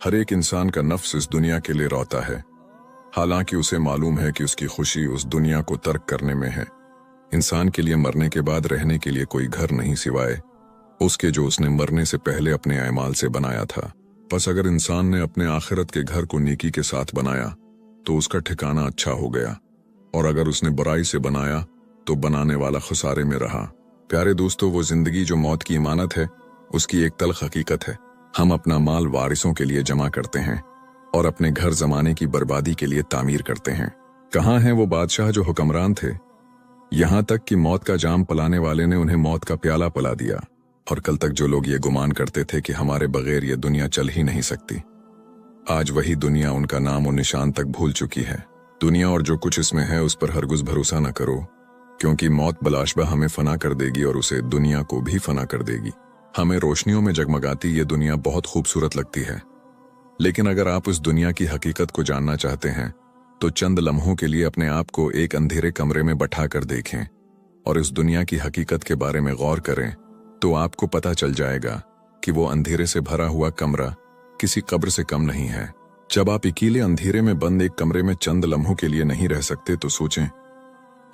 हर एक इंसान का नफ्स इस दुनिया के लिए रोता है, हालांकि उसे मालूम है कि उसकी खुशी उस दुनिया को तर्क करने में है। इंसान के लिए मरने के बाद रहने के लिए कोई घर नहीं सिवाय उसके जो उसने मरने से पहले अपने अमाल से बनाया था। बस अगर इंसान ने अपने आखिरत के घर को नेकी के साथ बनाया तो उसका ठिकाना अच्छा हो गया, और अगर उसने बुराई से बनाया तो बनाने वाला खुसारे में रहा। प्यारे दोस्तों, वो जिंदगी जो मौत की इमानत है, उसकी एक तल्ख हकीकत है। हम अपना माल वारिसों के लिए जमा करते हैं और अपने घर जमाने की बर्बादी के लिए तामीर करते हैं। कहाँ हैं वो बादशाह जो हुक्मरान थे, यहाँ तक कि मौत का जाम पिलाने वाले ने उन्हें मौत का प्याला पिला दिया। और कल तक जो लोग ये गुमान करते थे कि हमारे बगैर ये दुनिया चल ही नहीं सकती, आज वही दुनिया उनका नाम और निशान तक भूल चुकी है। दुनिया और जो कुछ इसमें है उस पर हरगिज़ भरोसा न करो, क्योंकि मौत बलाशबा हमें फना कर देगी और उसे दुनिया को भी फना कर देगी। हमें रोशनियों में जगमगाती ये दुनिया बहुत खूबसूरत लगती है, लेकिन अगर आप उस दुनिया की हकीकत को जानना चाहते हैं तो चंद लम्हों के लिए अपने आप को एक अंधेरे कमरे में बैठा कर देखें और इस दुनिया की हकीकत के बारे में गौर करें, तो आपको पता चल जाएगा कि वो अंधेरे से भरा हुआ कमरा किसी कब्र से कम नहीं है। जब आप अकेले अंधेरे में बंद एक कमरे में चंद लम्हों के लिए नहीं रह सकते तो सोचें,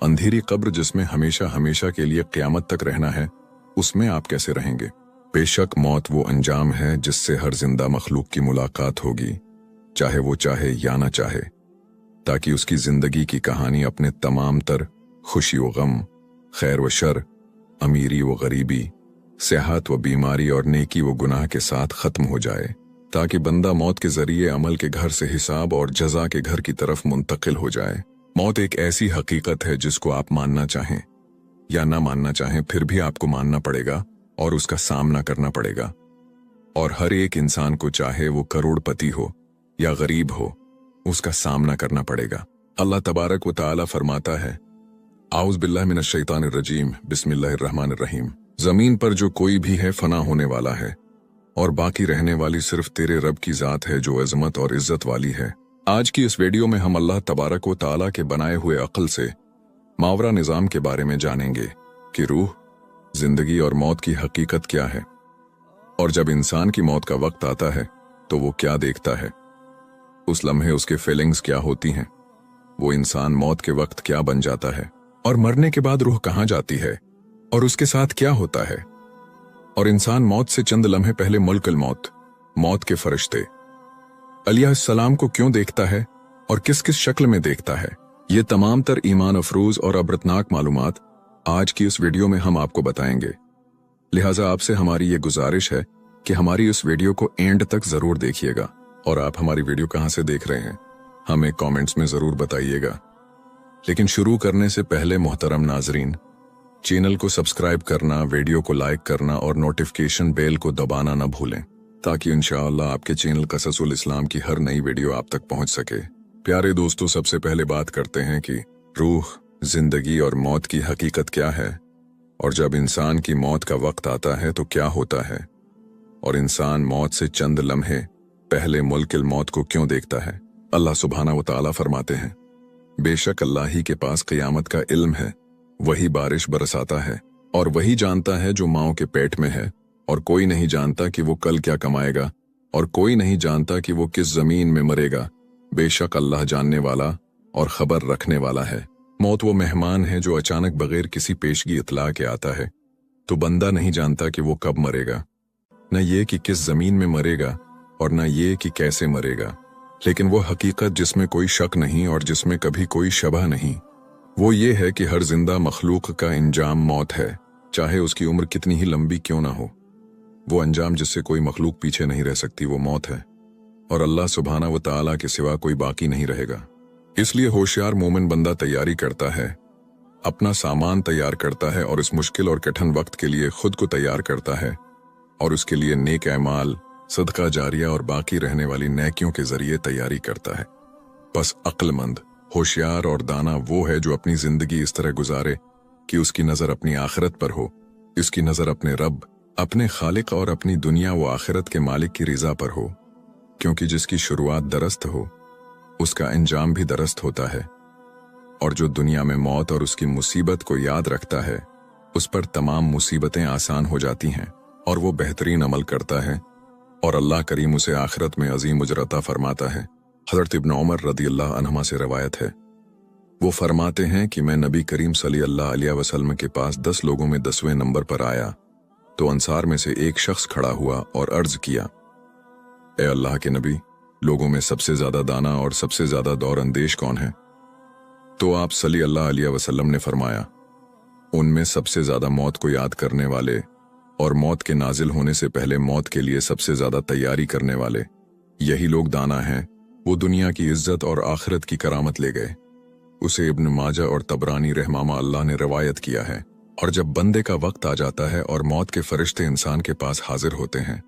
अंधेरी कब्र जिसमें हमेशा हमेशा के लिए क़यामत तक रहना है, उसमें आप कैसे रहेंगे। बेशक मौत वो अंजाम है जिससे हर जिंदा मखलूक की मुलाकात होगी, चाहे वो चाहे या ना चाहे, ताकि उसकी जिंदगी की कहानी अपने तमाम तर खुशी व गम, खैर व शर, अमीरी व गरीबी, सेहत व बीमारी और नेकी व गुनाह के साथ खत्म हो जाए, ताकि बंदा मौत के जरिए अमल के घर से हिसाब और जजा के घर की तरफ मुंतकिल हो जाए। मौत एक ऐसी हकीकत है जिसको आप मानना चाहें या ना मानना चाहें, फिर भी आपको मानना पड़ेगा और उसका सामना करना पड़ेगा। और हर एक इंसान को, चाहे वो करोड़पति हो या गरीब हो, उसका सामना करना पड़ेगा। अल्लाह तबारक व तआला फरमाता है, आउज़ बिल्लाहि मिनश शैतानिर रजीम, बिस्मिल्लाहिर रहमानिर रहीम। जमीन पर जो कोई भी है फना होने वाला है और बाकी रहने वाली सिर्फ तेरे रब की जात है जो अजमत और इज्जत वाली है। आज की इस वीडियो में हम अल्लाह तबारक व तआला के बनाए हुए अक्ल से मावरा निज़ाम के बारे में जानेंगे कि रूह, जिंदगी और मौत की हकीकत क्या है, और जब इंसान की मौत का वक्त आता है तो वो क्या देखता है, उस लम्हे उसके फीलिंग्स क्या होती हैं, वो इंसान मौत के वक्त क्या बन जाता है, और मरने के बाद रूह कहाँ जाती है और उसके साथ क्या होता है, और इंसान मौत से चंद लम्हे पहले मुल्कुल मौत, मौत के फरिश्ते अलैहिस्सलाम को क्यों देखता है और किस किस शक्ल में देखता है। ये तमाम तर ईमान अफरोज और अबरतनाक मालूमात आज की इस वीडियो में हम आपको बताएंगे। लिहाजा आपसे हमारी ये गुजारिश है कि हमारी इस वीडियो को एंड तक जरूर देखिएगा। और आप हमारी वीडियो कहाँ से देख रहे हैं हमें कमेंट्स में जरूर बताइएगा। लेकिन शुरू करने से पहले मोहतरम नाजरीन, चैनल को सब्सक्राइब करना, वीडियो को लाइक करना और नोटिफिकेशन बेल को दबाना न भूलें, ताकि इंशाअल्लाह आपके चैनल कससुल इस्लाम की हर नई वीडियो आप तक पहुंच सके। प्यारे दोस्तों, सबसे पहले बात करते हैं कि रूह, जिंदगी और मौत की हकीकत क्या है, और जब इंसान की मौत का वक्त आता है तो क्या होता है, और इंसान मौत से चंद लम्हे पहले मुल्किल मौत को क्यों देखता है। अल्लाह सुब्हानहू व तआला फरमाते हैं, बेशक अल्लाह ही के पास क़यामत का इल्म है, वही बारिश बरसाता है और वही जानता है जो माओ के पेट में है, और कोई नहीं जानता कि वो कल क्या कमाएगा, और कोई नहीं जानता कि वो किस जमीन में मरेगा। बेशक अल्लाह जानने वाला और खबर रखने वाला है। मौत वो मेहमान है जो अचानक बगैर किसी पेशगी इतला के आता है, तो बंदा नहीं जानता कि वो कब मरेगा, न ये कि किस जमीन में मरेगा और न ये कि कैसे मरेगा। लेकिन वो हकीकत जिसमें कोई शक नहीं और जिसमें कभी कोई शबह नहीं, वो ये है कि हर जिंदा मखलूक का अंजाम मौत है, चाहे उसकी उम्र कितनी ही लंबी क्यों ना हो। वो अंजाम जिससे कोई मखलूक पीछे नहीं रह सकती, वो मौत है, और अल्लाह सुब्हानहू व तआला के सिवा कोई बाकी नहीं रहेगा। इसलिए होशियार मोमिन बंदा तैयारी करता है, अपना सामान तैयार करता है और इस मुश्किल और कठिन वक्त के लिए खुद को तैयार करता है, और उसके लिए नेक अमाल, सदका जारिया और बाकी रहने वाली नेकियों के जरिए तैयारी करता है। बस अक्लमंद, होशियार और दाना वो है जो अपनी जिंदगी इस तरह गुजारे कि उसकी नजर अपनी आखिरत पर हो, इसकी नजर अपने रब, अपने खालिक और अपनी दुनिया व आखिरत के मालिक की रिजा पर हो, क्योंकि जिसकी शुरुआत दरस्त हो उसका अंजाम भी दरस्त होता है। और जो दुनिया में मौत और उसकी मुसीबत को याद रखता है, उस पर तमाम मुसीबतें आसान हो जाती हैं और वो बेहतरीन अमल करता है और अल्लाह करीम उसे आखिरत में अजीम उजरता फरमाता है। हज़रत इब्न उमर रदी अल्लाह अन्हुमा से रवायत है, वो फरमाते हैं कि मैं नबी करीम सल्लल्लाहु अलैहि वसल्लम के पास 10 लोगों में 10वें नंबर पर आया तो अंसार में से एक शख्स खड़ा हुआ और अर्ज किया, ए अल्लाह के नबी, लोगों में सबसे ज्यादा दाना और सबसे ज्यादा दौर अंदेश कौन है? तो आप सल्लल्लाहु अलैहि वसल्लम ने फरमाया, उनमें सबसे ज्यादा मौत को याद करने वाले और मौत के नाजिल होने से पहले मौत के लिए सबसे ज्यादा तैयारी करने वाले, यही लोग दाना हैं। वो दुनिया की इज्जत और आखिरत की करामत ले गए। उसे इब्न माजा और तबरानी रहमामा अल्लाह ने रवायत किया है। और जब बंदे का वक्त आ जाता है और मौत के फरिश्ते इंसान के पास हाजिर होते हैं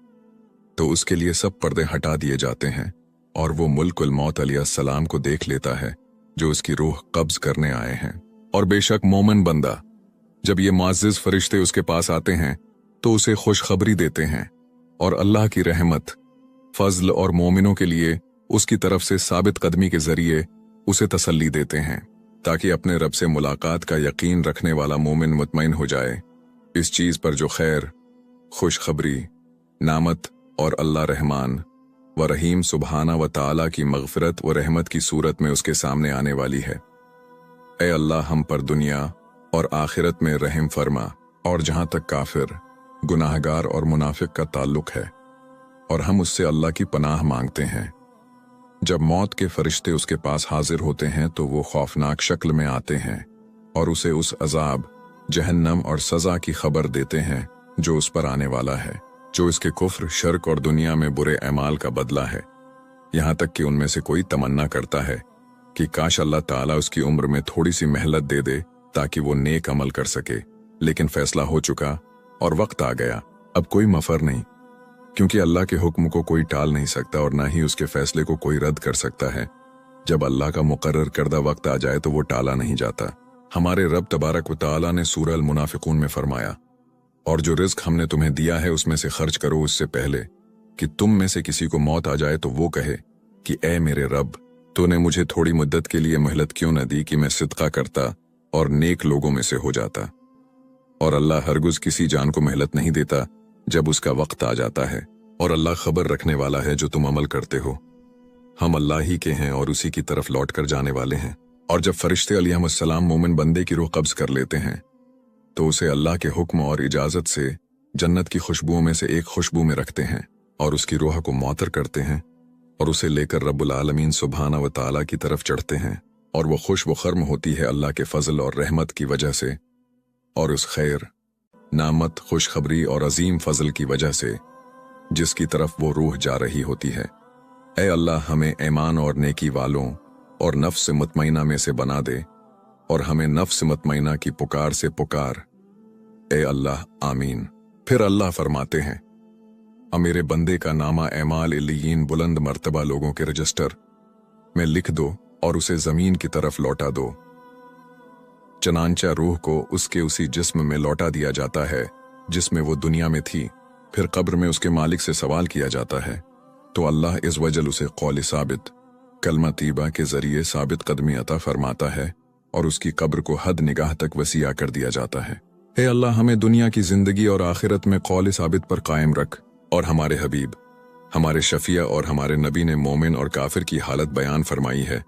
तो उसके लिए सब पर्दे हटा दिए जाते हैं और वो मुल्कुल मौत अलैहिस्सलाम को देख लेता है जो उसकी रूह कब्ज करने आए हैं। और बेशक मोमिन बंदा जब ये मुअज़्ज़िज़ फरिश्ते उसके पास आते हैं तो उसे खुशखबरी देते हैं और अल्लाह की रहमत, फजल और मोमिनों के लिए उसकी तरफ से साबित कदमी के जरिए उसे तसल्ली देते हैं ताकि अपने रब से मुलाकात का यकीन रखने वाला मोमिन मुतमईन हो जाए इस चीज पर जो खैर, खुशखबरी, नामत और अल्लाह रहमान व रहीम सुबहाना व ताला की मगफिरत व रहमत की सूरत में उसके सामने आने वाली है। ए अल्लाह, हम पर दुनिया और आखिरत में रहम फरमा। और जहां तक काफिर, गुनाहगार और मुनाफिक का ताल्लुक है और हम उससे अल्लाह की पनाह मांगते हैं। जब मौत के फरिश्ते उसके पास हाजिर होते हैं तो वो खौफनाक शक्ल में आते हैं और उसे उस अजाब, जहन्नम और सजा की खबर देते हैं जो उस पर आने वाला है, जो इसके कुफ्र, शर्क और दुनिया में बुरे अमाल का बदला है। यहां तक कि उनमें से कोई तमन्ना करता है कि काश अल्लाह ताला उसकी उम्र में थोड़ी सी मेहनत दे दे ताकि वो नेक अमल कर सके, लेकिन फैसला हो चुका और वक्त आ गया, अब कोई मफर नहीं, क्योंकि अल्लाह के हुक्म को कोई टाल नहीं सकता और ना ही उसके फैसले को कोई रद्द कर सकता है। जब अल्लाह का मुकर्रर करदा वक्त आ जाए तो वो टाला नहीं जाता। हमारे रब तबारक व तआला ने सूरह अल मुनाफिकून में फरमाया, और जो रिज्क हमने तुम्हें दिया है उसमें से खर्च करो उससे पहले कि तुम में से किसी को मौत आ जाए तो वो कहे कि ए मेरे रब, तूने मुझे थोड़ी मुद्दत के लिए मोहलत क्यों न दी कि मैं सिदका करता और नेक लोगों में से हो जाता। और अल्लाह हरगिज़ किसी जान को मोहलत नहीं देता जब उसका वक्त आ जाता है, और अल्लाह खबर रखने वाला है जो तुम अमल करते हो। हम अल्लाह ही के हैं और उसी की तरफ लौट कर जाने वाले हैं। और जब फरिश्ते अलैहिस्सलाम मोमिन बंदे की रूह कब्ज कर लेते हैं तो उसे अल्लाह के हुक्म और इजाजत से जन्नत की खुशबुओं में से एक खुशबू में रखते हैं और उसकी रूह को मुअत्तर करते हैं और उसे लेकर रब्बुल आलमीन सुब्हाना व तआला की तरफ चढ़ते हैं, और वो खुश व खर्म होती है अल्लाह के फजल और रहमत की वजह से और उस खैर, नामत, खुशखबरी और अजीम फजल की वजह से जिसकी तरफ वो रूह जा रही होती है। ए अल्लाह, हमें ईमान और नेकी वालों और नफ्स मुतमईना में से बना दे और हमें नफ्स मुतमईना की पुकार से पुकार। ए अल्लाह, आमीन। फिर अल्लाह फरमाते हैं, अब मेरे बंदे का नामा एमाल इल्लियीन बुलंद मर्तबा लोगों के रजिस्टर में लिख दो और उसे जमीन की तरफ लौटा दो। चनांचा रूह को उसके उसी जिस्म में लौटा दिया जाता है जिसमें वो दुनिया में थी। फिर कब्र में उसके मालिक से सवाल किया जाता है तो अल्लाह इस वजल उसे कौल साबित, कलमा तीबा के जरिए साबित कदमी अता फरमाता है और उसकी कब्र को हद निगाह तक वसीया कर दिया जाता है। हे अल्लाह, हमें दुनिया की जिंदगी और आखिरत में कौल साबित पर कायम रख। और हमारे हबीब, हमारे शफिया और हमारे नबी ने मोमिन और काफिर की हालत बयान फरमाई है,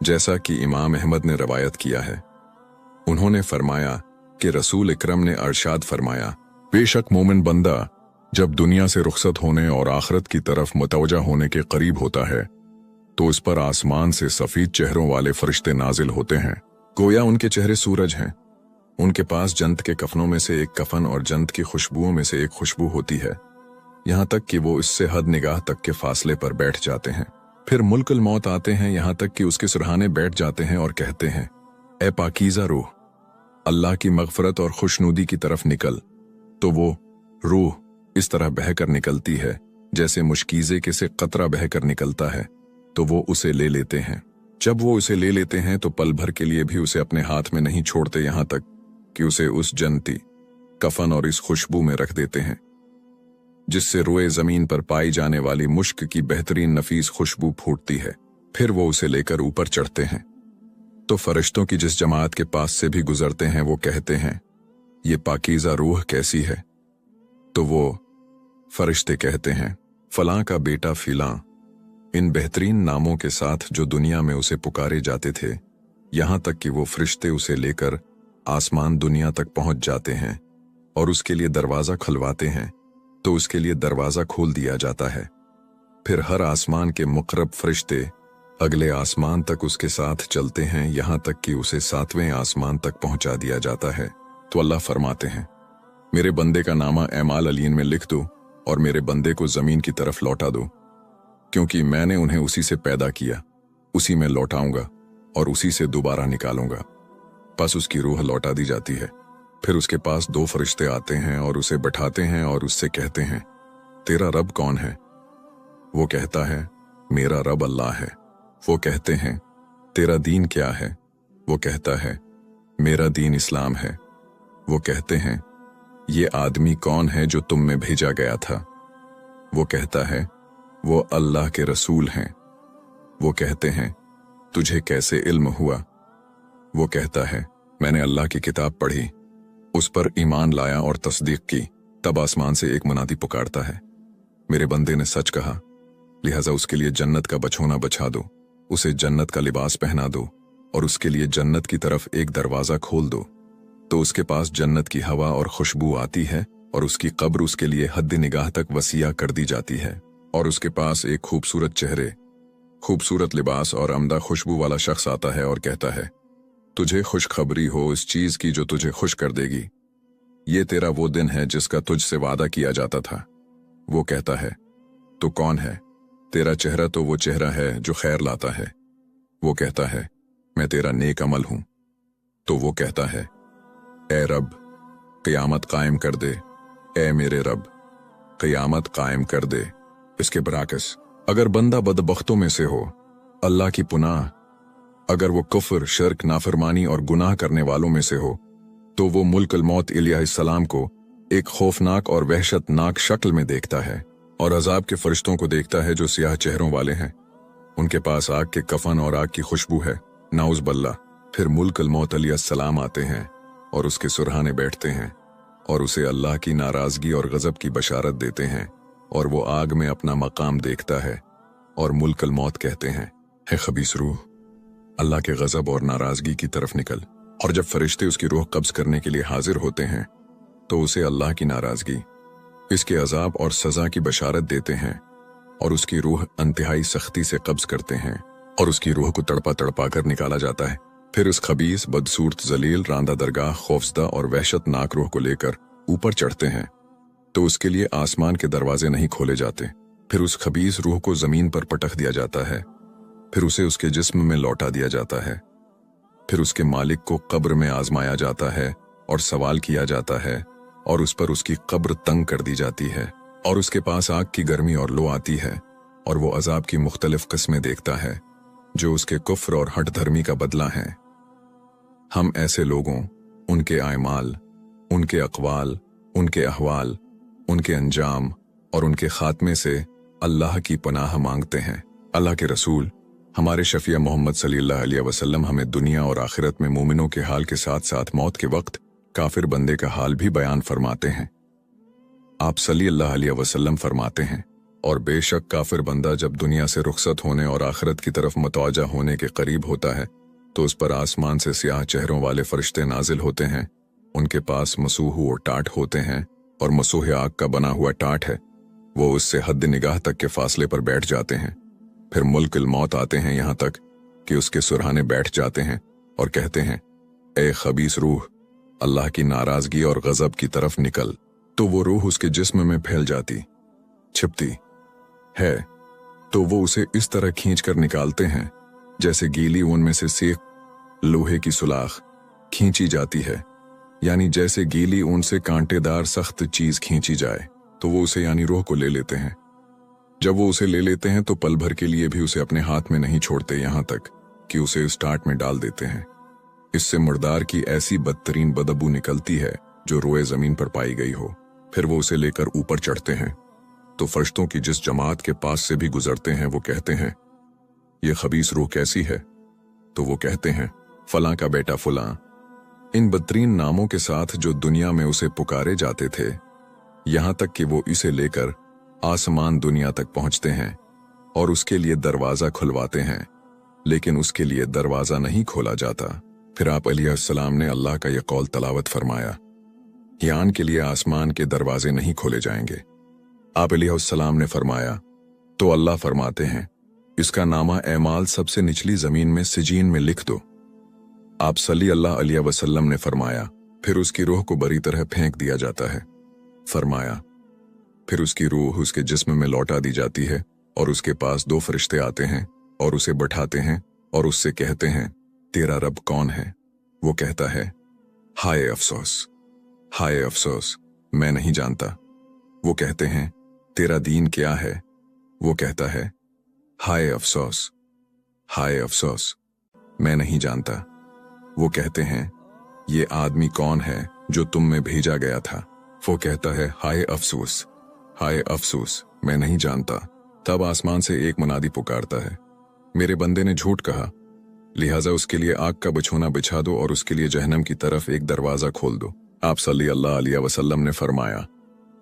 जैसा कि इमाम अहमद ने रवायत किया है। उन्होंने फरमाया कि रसूल इकरम ने अरशाद फरमाया, बेशक मोमिन बंदा जब दुनिया से रुखसत होने और आखिरत की तरफ मुतवजा होने के करीब होता है तो इस पर आसमान से सफेद चेहरों वाले फरिश्ते नाजिल होते हैं, गोया उनके चेहरे सूरज हैं। उनके पास जन्नत के कफनों में से एक कफन और जन्नत की खुशबुओं में से एक खुशबू होती है, यहाँ तक कि वो इससे हद निगाह तक के फासले पर बैठ जाते हैं। फिर मुल्कुल मौत आते हैं, यहाँ तक कि उसके सुरहाने बैठ जाते हैं और कहते हैं, ए पाकीज़ा रूह, अल्लाह की मगफरत और खुशनुदी की तरफ निकल। तो वो रूह इस तरह बहकर निकलती है जैसे मुश्कीज़े के से कतरा बहकर निकलता है, तो वो उसे ले लेते हैं। जब वो उसे ले लेते हैं तो पल भर के लिए भी उसे अपने हाथ में नहीं छोड़ते, यहाँ तक कि उसे उस जन्नती कफन और इस खुशबू में रख देते हैं जिससे रोए जमीन पर पाई जाने वाली मुश्क की बेहतरीन नफीस खुशबू फूटती है। फिर वो उसे लेकर ऊपर चढ़ते हैं तो फरिश्तों की जिस जमात के पास से भी गुजरते हैं वो कहते हैं, ये पाकीज़ा रूह कैसी है? तो वो फरिश्ते कहते हैं, फलां का बेटा फिलां, इन बेहतरीन नामों के साथ जो दुनिया में उसे पुकारे जाते थे, यहां तक कि वो फरिश्ते उसे लेकर आसमान दुनिया तक पहुंच जाते हैं और उसके लिए दरवाज़ा खुलवाते हैं तो उसके लिए दरवाज़ा खोल दिया जाता है। फिर हर आसमान के मुकर्रब फरिश्ते अगले आसमान तक उसके साथ चलते हैं, यहां तक कि उसे 7वें आसमान तक पहुंचा दिया जाता है। तो अल्लाह फरमाते हैं, मेरे बंदे का नामा एमाल अलीन में लिख दो और मेरे बंदे को ज़मीन की तरफ लौटा दो, क्योंकि मैंने उन्हें उसी से पैदा किया, उसी में लौटाऊंगा और उसी से दोबारा निकालूंगा। बस उसकी रूह लौटा दी जाती है। फिर उसके पास 2 फरिश्ते आते हैं और उसे बैठाते हैं और उससे कहते हैं, तेरा रब कौन है? वो कहता है, मेरा रब अल्लाह है। वो कहते हैं, तेरा दीन क्या है? वो कहता है, मेरा दीन इस्लाम है। वो कहते हैं, ये आदमी कौन है जो तुम में भेजा गया था? वो कहता है, वो अल्लाह के रसूल हैं। वो कहते हैं, तुझे कैसे इल्म हुआ? वो कहता है, मैंने अल्लाह की किताब पढ़ी, उस पर ईमान लाया और तस्दीक की। तब आसमान से एक मुनादी पुकारता है, मेरे बंदे ने सच कहा, लिहाजा उसके लिए जन्नत का बछोना बछा दो, उसे जन्नत का लिबास पहना दो और उसके लिए जन्नत की तरफ एक दरवाज़ा खोल दो। तो उसके पास जन्नत की हवा और खुशबू आती है और उसकी कब्र उसके लिए हद निगाह तक वसीया कर दी जाती है। और उसके पास एक खूबसूरत चेहरे, खूबसूरत लिबास और अमदा खुशबू वाला शख्स आता है और कहता है, तुझे खुशखबरी हो इस चीज की जो तुझे खुश कर देगी। ये तेरा वो दिन है जिसका तुझसे वादा किया जाता था। वो कहता है, तो कौन है? तेरा चेहरा तो वो चेहरा है जो खैर लाता है। वो कहता है, मैं तेरा नेक अमल हूं। तो वो कहता है, ए रब, क़यामत कायम कर दे। ए मेरे रब, क़यामत कायम कर दे। इसके बराकस अगर बंदा बदबख्तों में से हो, अल्लाह की पुनाह, अगर वो कुफ्र, शर्क, नाफरमानी और गुनाह करने वालों में से हो, तो वो मुल्कुल मौत अलैहिस्सलाम को एक खौफनाक और वहशतनाक शक्ल में देखता है और अजाब के फरिश्तों को देखता है जो सियाह चेहरों वाले हैं। उनके पास आग के कफन और आग की खुशबू है, नाउज़ बल्ला। फिर मुल्कुल मौत अलैहिस्सलाम आते हैं और उसके सुरहाने बैठते हैं और उसे अल्लाह की नाराजगी और गजब की बशारत देते हैं और वो आग में अपना मकाम देखता है और मुल्कुल मौत कहते हैं, है खबीस रूह, अल्लाह के गजब और नाराजगी की तरफ निकल। और जब फरिश्ते उसकी रूह कब्ज करने के लिए हाजिर होते हैं तो उसे अल्लाह की नाराजगी, इसके अजाब और सजा की बशारत देते हैं और उसकी रूह इंतहाई सख्ती से कब्ज करते हैं और उसकी रूह को तड़पा तड़पा कर निकाला जाता है। फिर उस खबीस, बदसूरत, जलील, रांदा दरगाह, खौफजदा और वहशतनाक रूह को लेकर ऊपर चढ़ते हैं तो उसके लिए आसमान के दरवाजे नहीं खोले जाते। फिर उस खबीस रूह को जमीन पर पटक दिया जाता है। फिर उसे उसके जिस्म में लौटा दिया जाता है। फिर उसके मालिक को कब्र में आजमाया जाता है और सवाल किया जाता है और उस पर उसकी कब्र तंग कर दी जाती है और उसके पास आग की गर्मी और लो आती है और वो अजाब की मुख्तलिफ किस्में देखता है जो उसके कुफ्र और हट धर्मी का बदला है। हम ऐसे लोगों, उनके आयमाल, उनके अक़वाल, उनके अहवाल, उनके अंजाम और उनके खात्मे से अल्लाह की पनाह मांगते हैं। अल्लाह के रसूल हमारे शफिया मोहम्मद सल्लल्लाहु अलैहि वसल्लम हमें दुनिया और आखिरत में मोमिनों के हाल के साथ साथ मौत के वक्त काफिर बंदे का हाल भी बयान फरमाते हैं। आप सल्लल्लाहु अलैहि वसल्लम फरमाते हैं, और बेशक काफिर बंदा जब दुनिया से रुखसत होने और आखिरत की तरफ मुतवज्जा होने के करीब होता है तो उस पर आसमान से सियाह चेहरों वाले फरिश्ते नाजिल होते हैं। उनके पास मसूह और टाट होते हैं और मसूह आग का बना हुआ टाट है। वो उससे हद निगाह तक के फासले पर बैठ जाते हैं। फिर मुल्कुल मौत आते हैं यहाँ तक कि उसके सुरहाने बैठ जाते हैं और कहते हैं, ए खबीस रूह, अल्लाह की नाराजगी और गजब की तरफ निकल। तो वो रूह उसके जिस्म में फैल जाती, छिपती है तो वो उसे इस तरह खींच कर निकालते हैं जैसे गीली ऊन में से सेक लोहे की सुलाख खींची जाती है, यानी जैसे गीली ऊन से कांटेदार सख्त चीज खींची जाए। तो वो उसे यानी रूह को ले लेते हैं। जब वो उसे ले लेते हैं तो पल भर के लिए भी उसे अपने हाथ में नहीं छोड़ते, यहाँ तक कि उसे इस टाट में डाल देते हैं। इससे मुर्दार की ऐसी बदतरीन बदबू निकलती है जो रोए जमीन पर पाई गई हो। फिर वो उसे लेकर ऊपर चढ़ते हैं तो फरिश्तों की जिस जमात के पास से भी गुजरते हैं वो कहते हैं, ये खबीस रूह कैसी है? तो वो कहते हैं, फलां का बेटा फलां, इन बदतरीन नामों के साथ जो दुनिया में उसे पुकारे जाते थे, यहां तक कि वो इसे लेकर आसमान दुनिया तक पहुंचते हैं और उसके लिए दरवाज़ा खुलवाते हैं, लेकिन उसके लिए दरवाज़ा नहीं खोला जाता। फिर आप अलैहिस्सलाम ने अल्लाह का यह कौल तलावत फरमाया, यान के लिए आसमान के दरवाजे नहीं खोले जाएंगे। आप अलैहिस्सलाम ने फरमाया, तो अल्लाह फरमाते हैं, इसका नामा एमाल सबसे निचली ज़मीन में सिजीन में लिख दो। आप सल्लल्लाहु अलैहि वसल्लम ने फरमाया, फिर उसकी रूह को बुरी तरह फेंक दिया जाता है। फरमाया, फिर उसकी रूह उसके जिस्म में लौटा दी जाती है और उसके पास 2 फरिश्ते आते हैं और उसे बैठाते हैं और उससे कहते हैं, तेरा रब कौन है? वो कहता है, हाय अफसोस, हाय अफसोस, मैं नहीं जानता। वो कहते हैं, तेरा दीन क्या है? वो कहता है, हाय अफसोस, हाय अफसोस, मैं नहीं जानता। वो कहते हैं, ये आदमी कौन है जो तुम में भेजा गया था? वो कहता है, हाय अफसोस, हाय अफसोस, मैं नहीं जानता। तब आसमान से एक मुनादी पुकारता है, मेरे बंदे ने झूठ कहा, लिहाजा उसके लिए आग का बिछोना बिछा दो और उसके लिए जहन्नम की तरफ एक दरवाजा खोल दो। आप सल्लल्लाहु अलैहि वसल्लम ने फरमाया,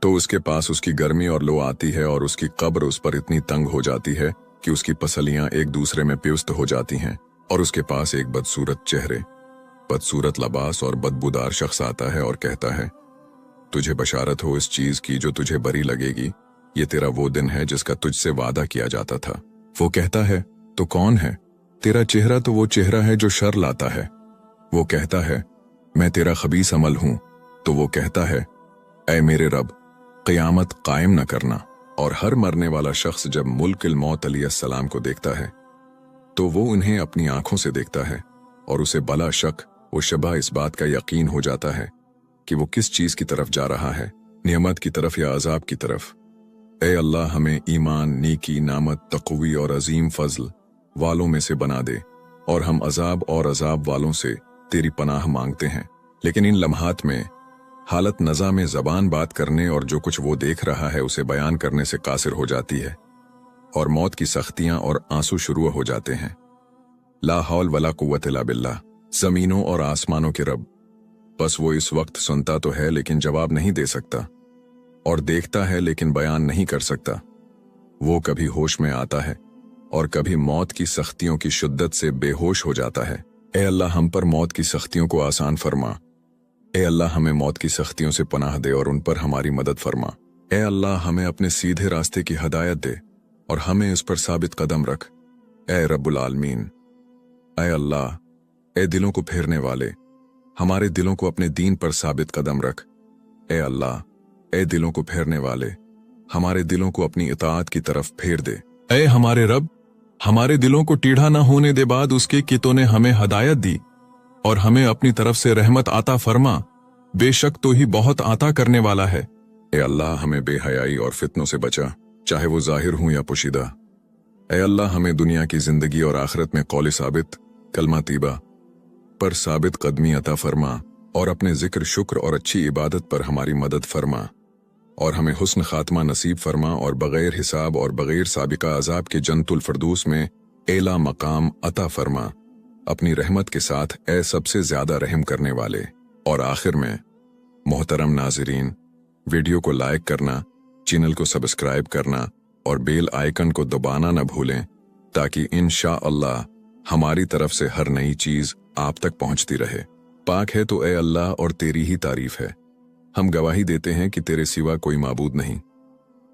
तो उसके पास उसकी गर्मी और लो आती है और उसकी कब्र उस पर इतनी तंग हो जाती है कि उसकी पसलियां एक दूसरे में पियुस्त हो जाती हैं और उसके पास एक बदसूरत चेहरे, बदसूरत लबास और बदबूदार शख्स आता है और कहता है, तुझे बशारत हो इस चीज की जो तुझे बुरी लगेगी, ये तेरा वो दिन है जिसका तुझसे वादा किया जाता था। वो कहता है, तो कौन है? तेरा चेहरा तो वो चेहरा है जो शर लाता है। वो कहता है, मैं तेरा खबीस अमल हूं। तो वो कहता है, ऐ मेरे रब, क़यामत कायम न करना। और हर मरने वाला शख्स जब मुल्किल मौत अलैहिस्सलाम को देखता है तो वो उन्हें अपनी आंखों से देखता है और उसे बला शक व शबा इस बात का यकीन हो जाता है कि वो किस चीज की तरफ जा रहा है, नियमत की तरफ या अजाब की तरफ। ए अल्लाह, हमें ईमान, नीकी, नामत, तक़वी और अजीम फजल वालों में से बना दे और हम अजाब और अजाब वालों से तेरी पनाह मांगते हैं। लेकिन इन लम्हात में हालत नज़ा में ज़बान बात करने और जो कुछ वो देख रहा है उसे बयान करने से कासिर हो जाती है और मौत की सख्तियां और आंसू शुरू हो जाते हैं। ला हौल वला कुव्वत इल्ला बिल्लाह, ज़मीनों और आसमानों के रब, बस वो इस वक्त सुनता तो है लेकिन जवाब नहीं दे सकता और देखता है लेकिन बयान नहीं कर सकता। वो कभी होश में आता है और कभी मौत की सख्तियों की शिद्दत से बेहोश हो जाता है। ए अल्लाह, हम पर मौत की सख्तियों को आसान फरमा। ए अल्लाह, हमें मौत की सख्तियों से पनाह दे और उन पर हमारी मदद फरमा। ए अल्लाह, हमें अपने सीधे रास्ते की हदायत दे और हमें उस पर साबित कदम रख। ए रब्बुल आलमीन, ए अल्लाह, ए दिलों को फेरने वाले, हमारे दिलों को अपने दीन पर साबित कदम रख। ए अल्लाह, ए दिलों को फेरने वाले, हमारे दिलों को अपनी इताअत की तरफ फेर दे। ए हमारे रब, हमारे दिलों को टीढ़ा न होने दे बाद उसके कि तूने हमें हदायत दी और हमें अपनी तरफ से रहमत आता फरमा, बेशक तो ही बहुत आता करने वाला है। ए अल्लाह, हमें बेहयाई और फितनों से बचा, चाहे वो जाहिर हों या पोशीदा। ए अल्लाह, हमें दुनिया की जिंदगी और आखिरत में कौल साबित, कलमा तीबा पर साबित कदमी अता फरमा और अपने जिक्र, शुक्र और अच्छी इबादत पर हमारी मदद फरमा और हमें हुस्न खात्मा नसीब फरमा और बगैर हिसाब और बगैर साबिका अजाब के जन्नतुल फिरदौस में एला मकाम अता फरमा अपनी रहमत के साथ, ए सबसे ज्यादा रहम करने वाले। और आखिर में मोहतरम नाज़रीन, वीडियो को लाइक करना, चैनल को सब्सक्राइब करना और बेल आइकन को दबाना न भूलें ताकि इंशाअल्लाह हमारी तरफ से हर नई चीज आप तक पहुंचती रहे। पाक है तो ए अल्लाह और तेरी ही तारीफ है। हम गवाही देते हैं कि तेरे सिवा कोई माबूद नहीं।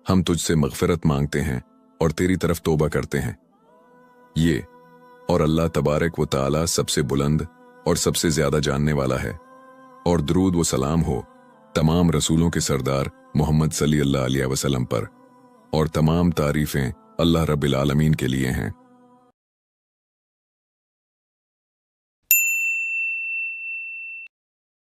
हम तुझसे मग़फ़िरत मांगते हैं और तेरी तरफ तौबा करते हैं। ये और अल्लाह तबारक व तआला सबसे बुलंद और सबसे ज्यादा जानने वाला है। और दरूद व सलाम हो तमाम रसूलों के सरदार मोहम्मद सल्लल्लाहु अलैहि वसल्लम पर और तमाम तारीफें अल्लाह रब्बिल आलमीन के लिए हैं।